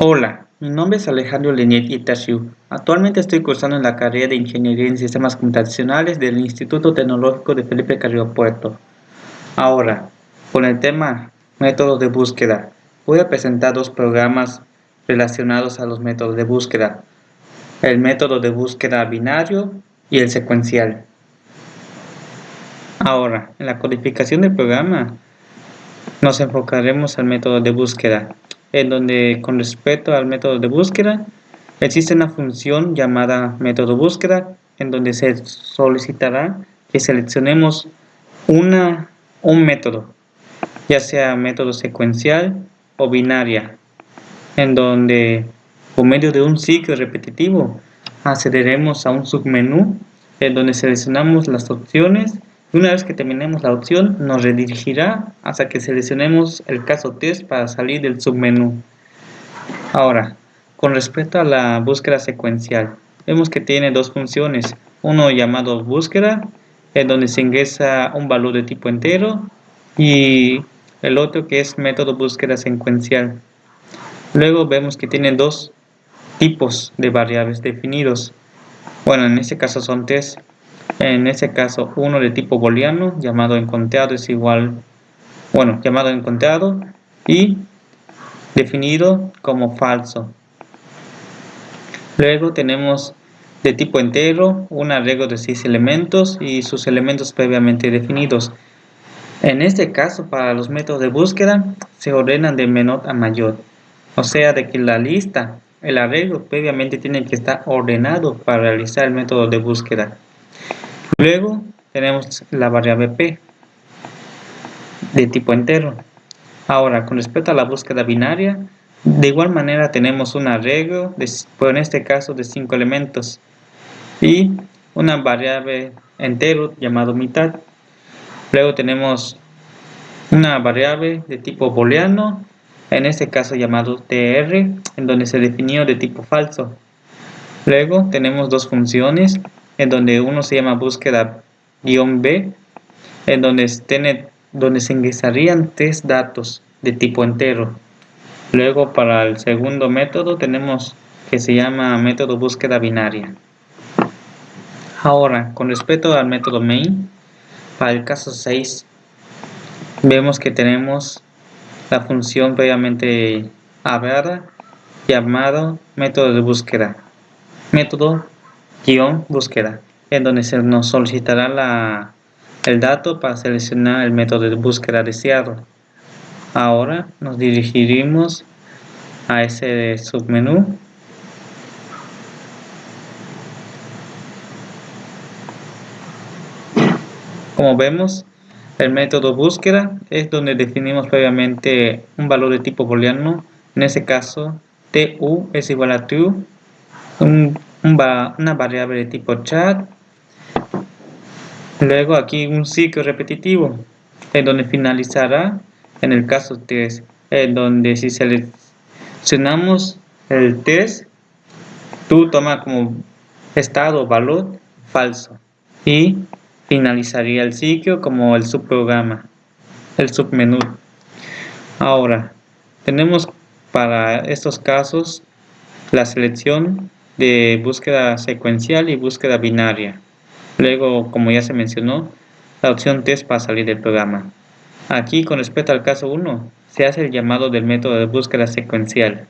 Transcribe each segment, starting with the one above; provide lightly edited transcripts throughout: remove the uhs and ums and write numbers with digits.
Hola, mi nombre es Alejandro Leniet Itashiu. Actualmente estoy cursando en la carrera de Ingeniería en Sistemas Computacionales del Instituto Tecnológico de Felipe Carrillo Puerto. Ahora, con el tema métodos de búsqueda, voy a presentar dos programas relacionados a los métodos de búsqueda: el método de búsqueda binario y el secuencial. Ahora, en la codificación del programa, nos enfocaremos al método de búsqueda, en donde con respecto al método de búsqueda existe una función llamada método búsqueda, en donde se solicitará que seleccionemos un método, ya sea método secuencial o binaria, en donde por medio de un ciclo repetitivo accederemos a un submenú en donde seleccionamos las opciones y una vez que terminemos la opción nos redirigirá hasta que seleccionemos el caso test para salir del submenú. Ahora, con respecto a la búsqueda secuencial, vemos que tiene dos funciones: uno llamado búsqueda, en donde se ingresa un valor de tipo entero, y el otro que es método búsqueda secuencial. Luego vemos que tiene dos tipos de variables definidos. Bueno, en este caso son tres. En este caso, uno de tipo booleano, llamado encontrado es igual, llamado encontrado y definido como falso. Luego tenemos de tipo entero un arreglo de 6 elementos y sus elementos previamente definidos. En este caso, para los métodos de búsqueda, se ordenan de menor a mayor. O sea, de que la lista, el arreglo previamente tiene que estar ordenado para realizar el método de búsqueda. Luego tenemos la variable p de tipo entero. Ahora, con respecto a la búsqueda binaria, de igual manera tenemos un arreglo, en este caso de 5 elementos, y una variable entero llamado mitad. Luego tenemos una variable de tipo booleano, en este caso llamado tr, en donde se definió de tipo falso. Luego tenemos dos funciones, en donde uno se llama búsqueda-b, en donde se ingresarían tres datos de tipo entero. Luego, para el segundo método tenemos que se llama método búsqueda binaria. Ahora, con respecto al método main, para el caso 6 vemos que tenemos la función previamente hablada llamado método de búsqueda, método-búsqueda, en donde se nos solicitará el dato para seleccionar el método de búsqueda deseado. Ahora nos dirigiremos a ese submenú. Como vemos, el método búsqueda es donde definimos previamente un valor de tipo booleano, en este caso tu es igual a true, una variable de tipo chat, luego aquí un ciclo repetitivo, en donde finalizará en el caso test, en donde si seleccionamos el test, tú toma como estado o valor falso y finalizaría el ciclo como el subprograma, el submenú. Ahora, tenemos para estos casos la selección de búsqueda secuencial y búsqueda binaria. Luego, como ya se mencionó, la opción test para salir del programa. Aquí, con respecto al caso 1, se hace el llamado del método de búsqueda secuencial.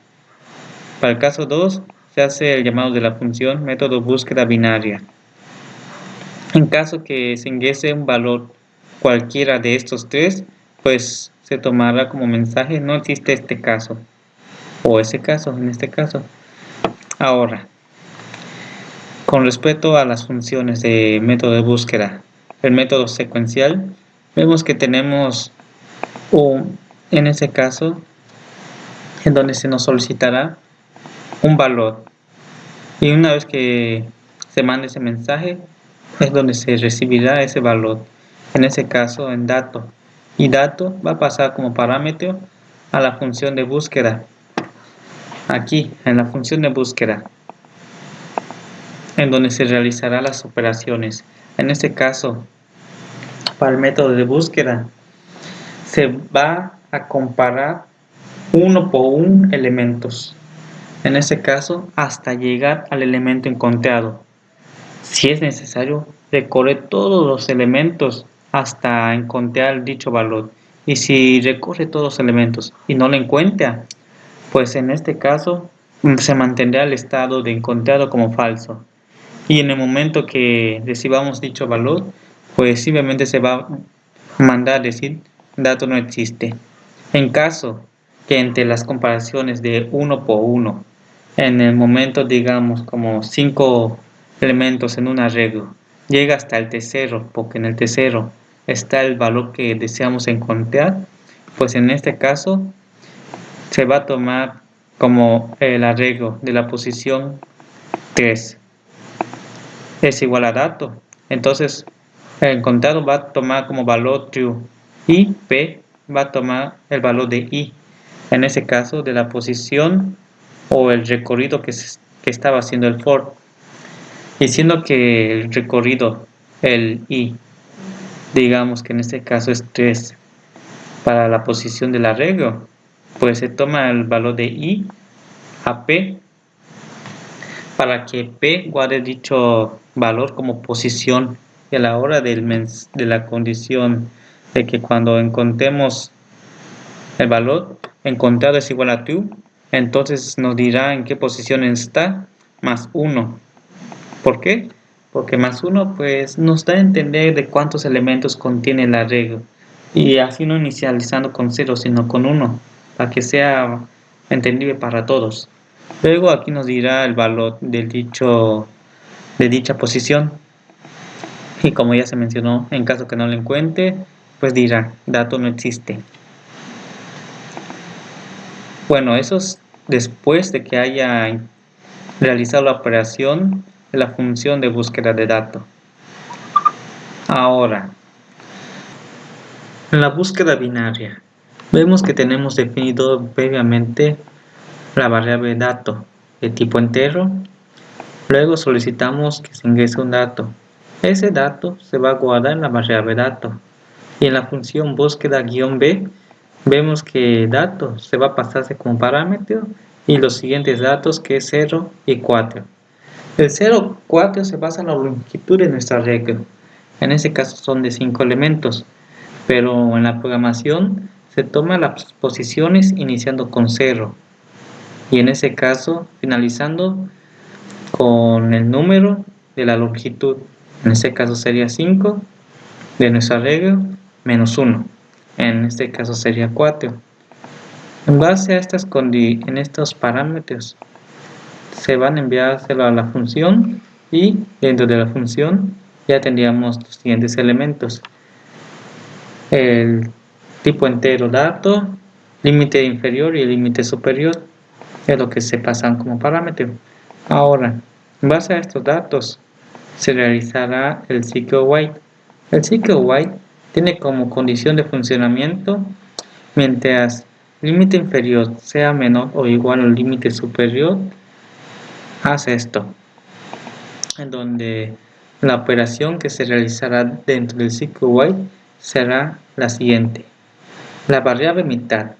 Para el caso 2, se hace el llamado de la función método búsqueda binaria. En caso que se ingrese un valor cualquiera de estos tres, pues se tomará como mensaje no existe este caso o ese caso en este caso. Ahora, con respecto a las funciones de método de búsqueda, el método secuencial, vemos que tenemos en ese caso en donde se nos solicitará un valor, y una vez que se mande ese mensaje es donde se recibirá ese valor, en ese caso en dato, y dato va a pasar como parámetro a la función de búsqueda, aquí en la función de búsqueda, en donde se realizará las operaciones. En este caso, para el método de búsqueda se va a comparar uno por uno elementos, En este caso, hasta llegar al elemento encontrado. Si es necesario, recorre todos los elementos hasta encontrar dicho valor. Y si recorre todos los elementos y no lo encuentra, pues en este caso se mantendrá el estado de encontrado como falso. Y en el momento que recibamos dicho valor, pues simplemente se va a mandar decir dato no existe. En caso que entre las comparaciones de uno por uno, en el momento digamos como 5 elementos en un arreglo, llega hasta el tercero, porque en el tercero está el valor que deseamos encontrar, pues en este caso se va a tomar como el arreglo de la posición 3 es igual a dato. Entonces, el encontrado va a tomar como valor true y P va a tomar el valor de I, en ese caso de la posición o el recorrido que estaba haciendo el for. Diciendo que el recorrido, el I, digamos que en este caso es 3 para la posición del arreglo, pues se toma el valor de I a P para que P guarde dicho valor como posición y a la hora de la condición de que cuando encontremos el valor encontrado es igual a true, entonces nos dirá en qué posición está más 1. ¿Por qué? Porque más 1 pues nos da a entender de cuántos elementos contiene el arreglo y así no inicializando con 0 sino con 1 para que sea entendible para todos. Luego aquí nos dirá el valor de dicha posición y como ya se mencionó, en caso que no lo encuentre, pues dirá dato no existe. Bueno, eso es después de que haya realizado la operación de la función de búsqueda de datos. Ahora, en la búsqueda binaria, vemos que tenemos definido previamente la variable dato de tipo entero. Luego solicitamos que se ingrese un dato. Ese dato se va a guardar en la variable dato. Y en la función búsqueda-b vemos que dato se va a pasarse como parámetro y los siguientes datos que es 0 y 4. El 0, 4 se basa en la longitud de nuestro arreglo. En este caso son de 5 elementos, pero en la programación se toman las posiciones iniciando con 0 y en ese caso finalizando con el número de la longitud. En este caso sería 5 de nuestro arreglo menos 1. En este caso sería 4. En base a estos parámetros se van a enviárselo a la función y dentro de la función ya tendríamos los siguientes elementos: el tipo entero dato, límite inferior y límite superior, es lo que se pasan como parámetro. Ahora, en base a estos datos se realizará el ciclo while. El ciclo while tiene como condición de funcionamiento mientras límite inferior sea menor o igual al límite superior, hace esto, en donde la operación que se realizará dentro del ciclo while será la siguiente: la variable mitad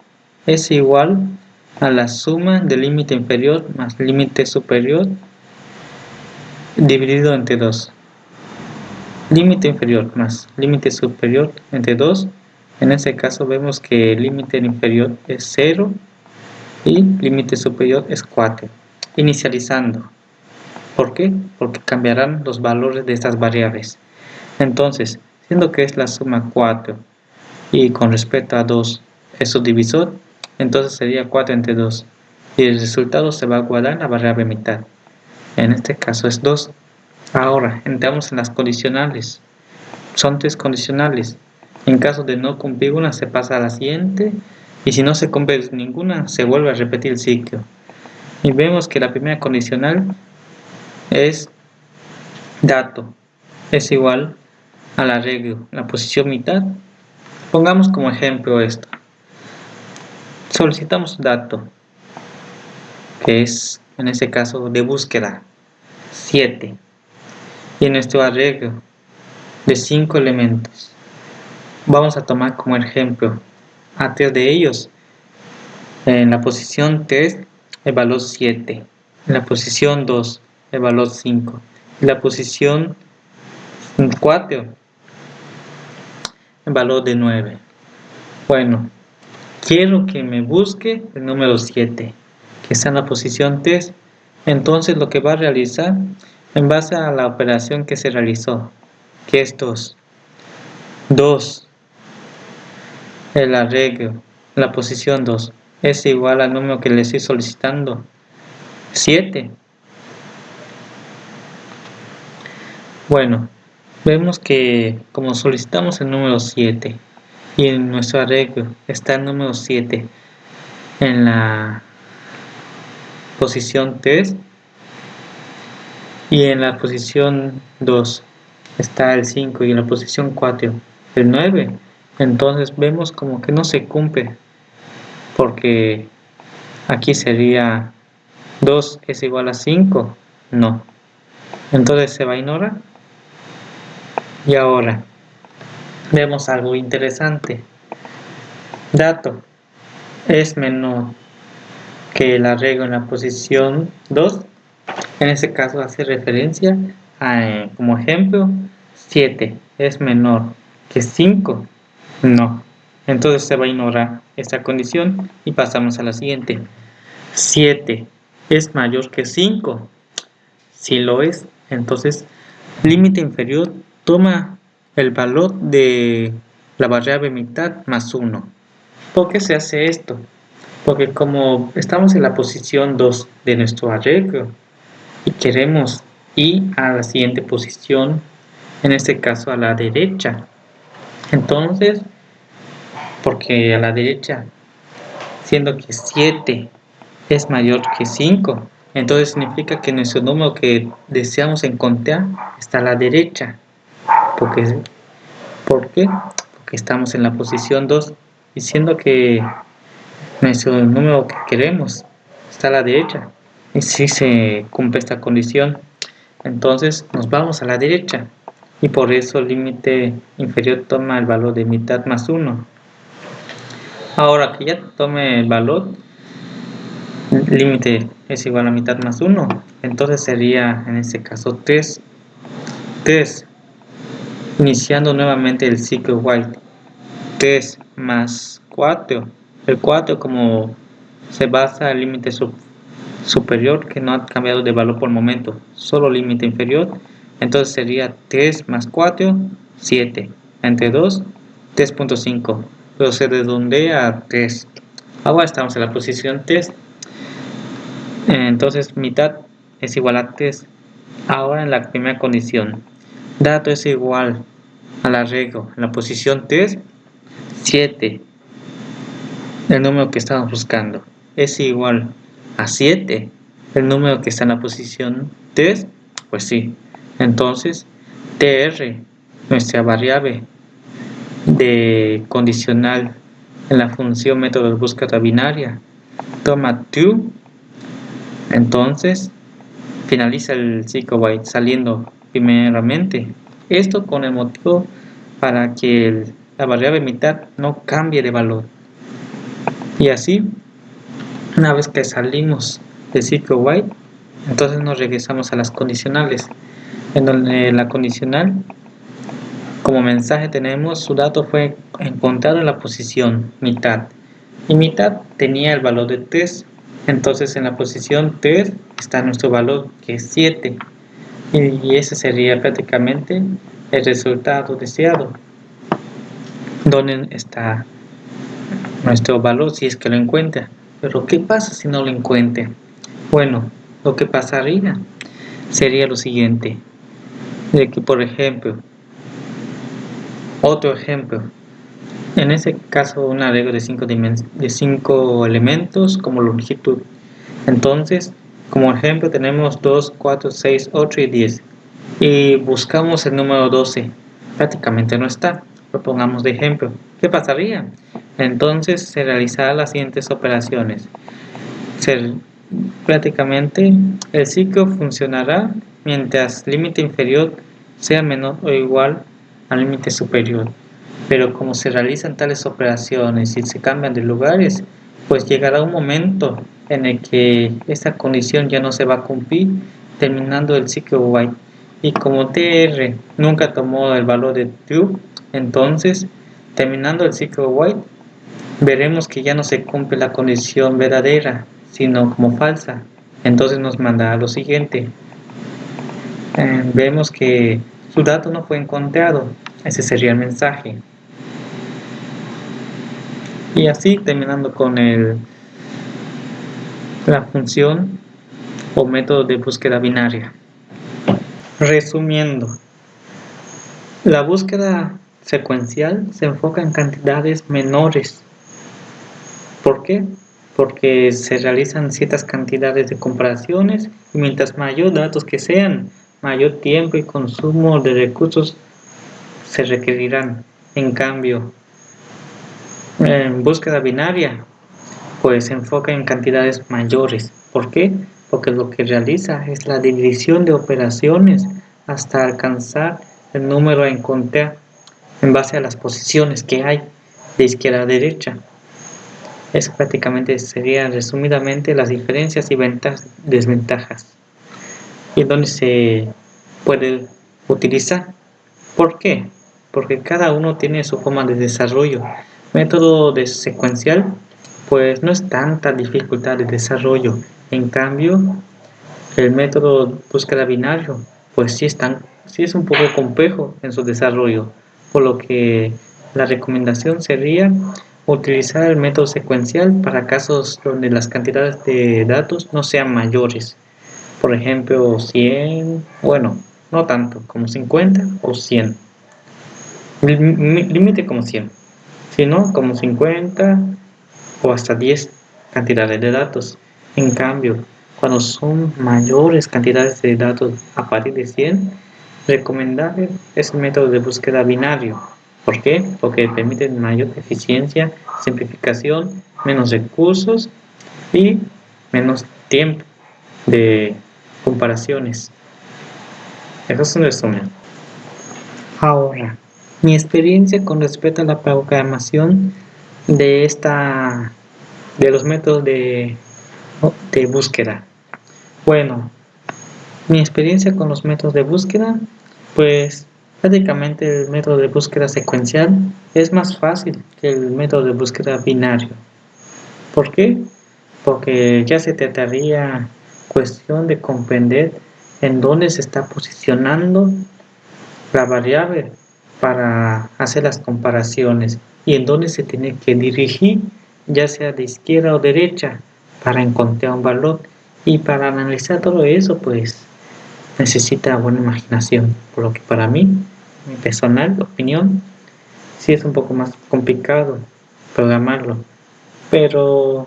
es igual a la suma del límite inferior más límite superior dividido entre 2. Límite inferior más límite superior entre 2. En este caso vemos que el límite inferior es 0 y límite superior es 4. Inicializando. ¿Por qué? Porque cambiarán los valores de estas variables. Entonces, siendo que es la suma 4 y con respecto a 2 es su divisor, entonces sería 4 entre 2 y el resultado se va a guardar en la variable mitad. En este caso es 2. Ahora entramos en las condicionales. Son 3 condicionales. En caso de no cumplir una se pasa a la siguiente y si no se cumple ninguna se vuelve a repetir el ciclo. Y vemos que la primera condicional es dato es igual al arreglo, la posición mitad. Pongamos como ejemplo esto. Solicitamos dato, que es en este caso de búsqueda, 7. Y en nuestro arreglo de 5 elementos, vamos a tomar como ejemplo a 3 de ellos. En la posición 3 el valor 7. En la posición 2, el valor 5. En la posición 4, el valor de 9. Bueno, quiero que me busque el número 7, que está en la posición 3. Entonces lo que va a realizar, en base a la operación que se realizó, que es 2. 2, el arreglo, la posición 2, es igual al número que le estoy solicitando, 7. Bueno, vemos que como solicitamos el número 7 y en nuestro arreglo está el número 7 en la posición 3 y en la posición 2 está el 5 y en la posición 4 el 9, entonces vemos como que no se cumple, porque aquí sería 2 es igual a 5, no, entonces se va a ignorar. Y ahora vemos algo interesante. Dato es menor que el arreglo en la posición 2. En este caso hace referencia a, como ejemplo, 7 es menor que 5. No. Entonces se va a ignorar esta condición y pasamos a la siguiente. 7 es mayor que 5. Si lo es, entonces límite inferior toma el valor de la variable mitad más 1. ¿Por qué se hace esto? Porque como estamos en la posición 2 de nuestro arreglo y queremos ir a la siguiente posición, en este caso a la derecha, entonces, porque a la derecha, siendo que 7 es mayor que 5, entonces significa que nuestro número que deseamos encontrar está a la derecha. ¿Por qué? Porque estamos en la posición 2, diciendo que nuestro número que queremos está a la derecha. Y si se cumple esta condición, entonces nos vamos a la derecha. Y por eso el límite inferior toma el valor de mitad más 1. Ahora que ya tome el valor, límite es igual a mitad más 1. Entonces sería en este caso 3. 3. Iniciando nuevamente el ciclo while. 3 más 4. El 4 como se basa en el límite superior que no ha cambiado de valor por el momento, solo límite inferior, entonces sería 3 más 4, 7, entre 2, 3.5, pero se redondea a 3. Ahora estamos en la posición 3, entonces mitad es igual a 3. Ahora en la primera condición, dato es igual al arreglo, en la posición 3, 7, el número que estamos buscando, es igual a 7, el número que está en la posición 3, pues sí. Entonces, tr, nuestra variable de condicional en la función método de búsqueda binaria, toma true, entonces finaliza el ciclo while saliendo primeramente. Esto con el motivo para que la variable mitad no cambie de valor. Y así, una vez que salimos del ciclo while, entonces nos regresamos a las condicionales, en donde la condicional como mensaje tenemos su dato fue encontrado en la posición mitad, y mitad tenía el valor de 3, entonces en la posición 3 está nuestro valor que es 7, y ese sería prácticamente el resultado deseado, donde está nuestro valor si es que lo encuentra. Pero ¿qué pasa si no lo encuentra? Bueno, lo que pasaría sería lo siguiente, de que por ejemplo, otro ejemplo, en ese caso un arreglo de 5 elementos como longitud, entonces como ejemplo tenemos 2, 4, 6, 8 y 10 y buscamos el número 12, prácticamente no está, lo pongamos de ejemplo. ¿Qué pasaría? Entonces se realizarán las siguientes operaciones. Prácticamente el ciclo funcionará mientras el límite inferior sea menor o igual al límite superior, pero como se realizan tales operaciones y se cambian de lugares, pues llegará un momento en el que esa condición ya no se va a cumplir, terminando el ciclo while. Y como TR nunca tomó el valor de true, entonces, terminando el ciclo while, veremos que ya no se cumple la condición verdadera, sino como falsa. Entonces nos mandará lo siguiente. Vemos que su dato no fue encontrado. Ese sería el mensaje. Y así terminando con la función o método de búsqueda binaria. Resumiendo, la búsqueda secuencial se enfoca en cantidades menores. ¿Por qué? Porque se realizan ciertas cantidades de comparaciones y mientras mayor datos que sean, mayor tiempo y consumo de recursos se requerirán. En cambio, en búsqueda binaria, pues se enfoca en cantidades mayores. ¿Por qué? Porque lo que realiza es la división de operaciones hasta alcanzar el número a encontrar en base a las posiciones que hay de izquierda a derecha. Eso prácticamente serían resumidamente las diferencias y desventajas y donde se puede utilizar. ¿Por qué? Porque cada uno tiene su forma de desarrollo. Método de secuencial, pues no es tanta dificultad de desarrollo. En cambio, el método búsqueda binario, pues sí es un poco complejo en su desarrollo, por lo que la recomendación sería utilizar el método secuencial para casos donde las cantidades de datos no sean mayores. Por ejemplo, 100, bueno, no tanto, como 50 o 100. Límite como 100, sino como 50 o hasta 10 cantidades de datos. En cambio, cuando son mayores cantidades de datos a partir de 100, recomendable es el método de búsqueda binario. ¿Por qué? Porque permite mayor eficiencia, simplificación, menos recursos y menos tiempo de comparaciones. Eso es un resumen. Ahora, mi experiencia con respecto a la programación de los métodos de búsqueda. Bueno, mi experiencia con los métodos de búsqueda, pues prácticamente el método de búsqueda secuencial es más fácil que el método de búsqueda binario. ¿Por qué? Porque ya se trataría cuestión de comprender en dónde se está posicionando la variable para hacer las comparaciones y en dónde se tiene que dirigir, ya sea de izquierda o derecha, para encontrar un valor. Y para analizar todo eso, pues necesita buena imaginación, por lo que para mí, mi personal opinión, sí es un poco más complicado programarlo, pero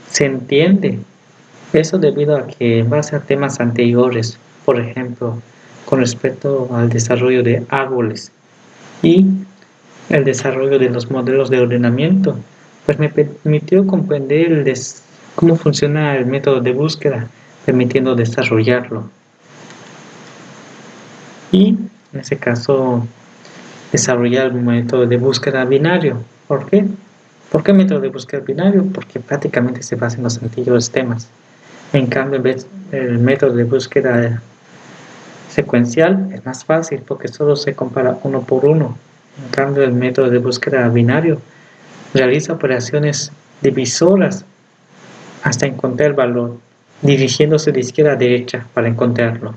se entiende. Eso debido a que en base a temas anteriores, por ejemplo, con respecto al desarrollo de árboles y el desarrollo de los modelos de ordenamiento, pues me permitió comprender cómo funciona el método de búsqueda, permitiendo desarrollarlo. Y en ese caso, desarrollar el método de búsqueda binario. ¿Por qué? ¿Por qué método de búsqueda binario? Porque prácticamente se basa en los anteriores temas. En cambio, el método de búsqueda secuencial es más fácil porque solo se compara uno por uno. En cambio, el método de búsqueda binario realiza operaciones divisoras hasta encontrar el valor, dirigiéndose de izquierda a derecha para encontrarlo.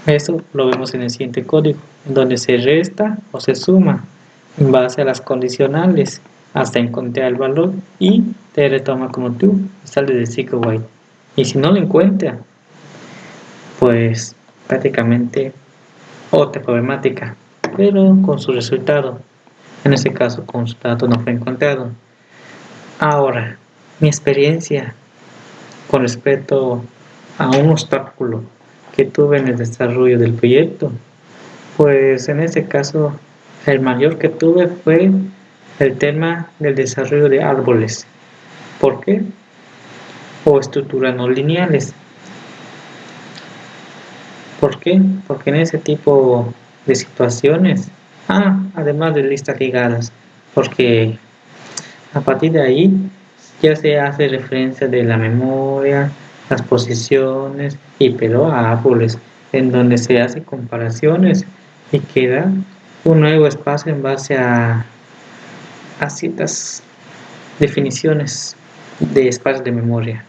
Eso lo vemos en el siguiente código, en donde se resta o se suma en base a las condicionales hasta encontrar el valor y te retoma como tú y sale del ciclo while. Y si no lo encuentra, pues prácticamente otra problemática, pero con su resultado. En este caso, con su dato no fue encontrado. Ahora, mi experiencia con respecto a un obstáculo que tuve en el desarrollo del proyecto, pues en este caso el mayor que tuve fue el tema del desarrollo de árboles. ¿Por qué? O estructuras no lineales. ¿Por qué? Porque en ese tipo de situaciones, además de listas ligadas, porque A partir de ahí ya se hace referencia de la memoria, las posiciones y pero a árboles, en donde se hacen comparaciones y queda un nuevo espacio en base a ciertas definiciones de espacios de memoria.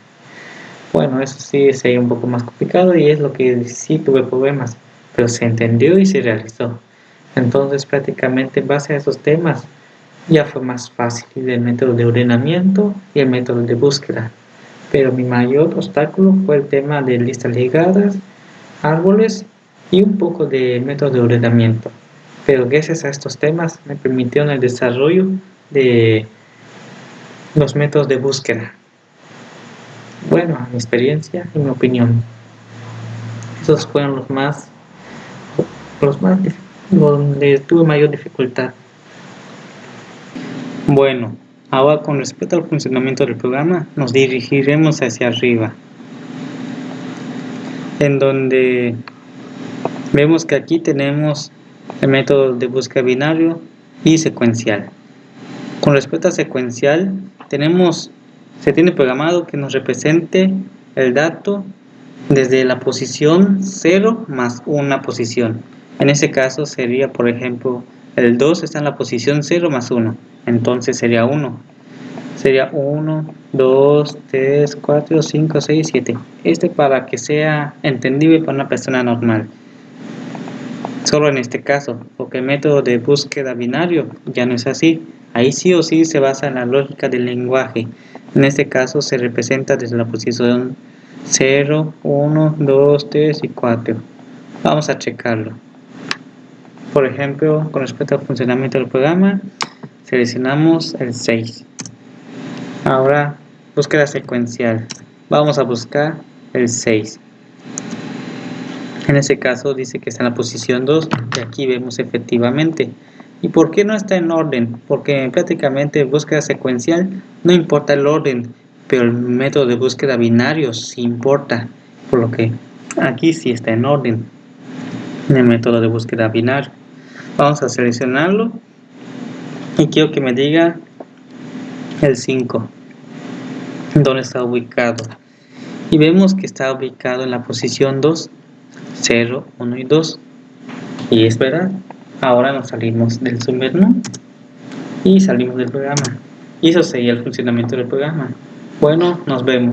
Bueno, eso sí sería un poco más complicado y es lo que sí tuve problemas, pero se entendió y se realizó. Entonces prácticamente en base a esos temas ya fue más fácil el método de ordenamiento y el método de búsqueda. Pero mi mayor obstáculo fue el tema de listas ligadas, árboles y un poco de método de ordenamiento. Pero gracias a estos temas me permitieron el desarrollo de los métodos de búsqueda. Bueno, a mi experiencia y mi opinión, esos fueron los más donde tuve mayor dificultad. Bueno, ahora con respecto al funcionamiento del programa, nos dirigiremos hacia arriba, en donde vemos que aquí tenemos el método de búsqueda binario y secuencial. Con respecto a secuencial, se tiene programado que nos represente el dato desde la posición 0 más una posición. En ese caso sería, por ejemplo, el 2 está en la posición 0 más 1, entonces sería 1. Sería 1, 2, 3, 4, 5, 6, 7. Para que sea entendible para una persona normal. Solo en este caso, porque el método de búsqueda binario ya no es así. Ahí sí o sí se basa en la lógica del lenguaje. En este caso se representa desde la posición 0, 1, 2, 3 y 4. Vamos a checarlo. Por ejemplo, con respecto al funcionamiento del programa, seleccionamos el 6. Ahora, búsqueda secuencial. Vamos a buscar el 6. En ese caso dice que está en la posición 2 y aquí vemos efectivamente. ¿Y por qué no está en orden? Porque prácticamente en búsqueda secuencial no importa el orden, pero el método de búsqueda binario sí importa, por lo que aquí sí está en orden en el método de búsqueda binario. Vamos a seleccionarlo y quiero que me diga el 5, dónde está ubicado. Y vemos que está ubicado en la posición 2, 0, 1 y 2. Y es verdad. Ahora nos salimos del submenú y salimos del programa. Y eso sería el funcionamiento del programa. Bueno, nos vemos.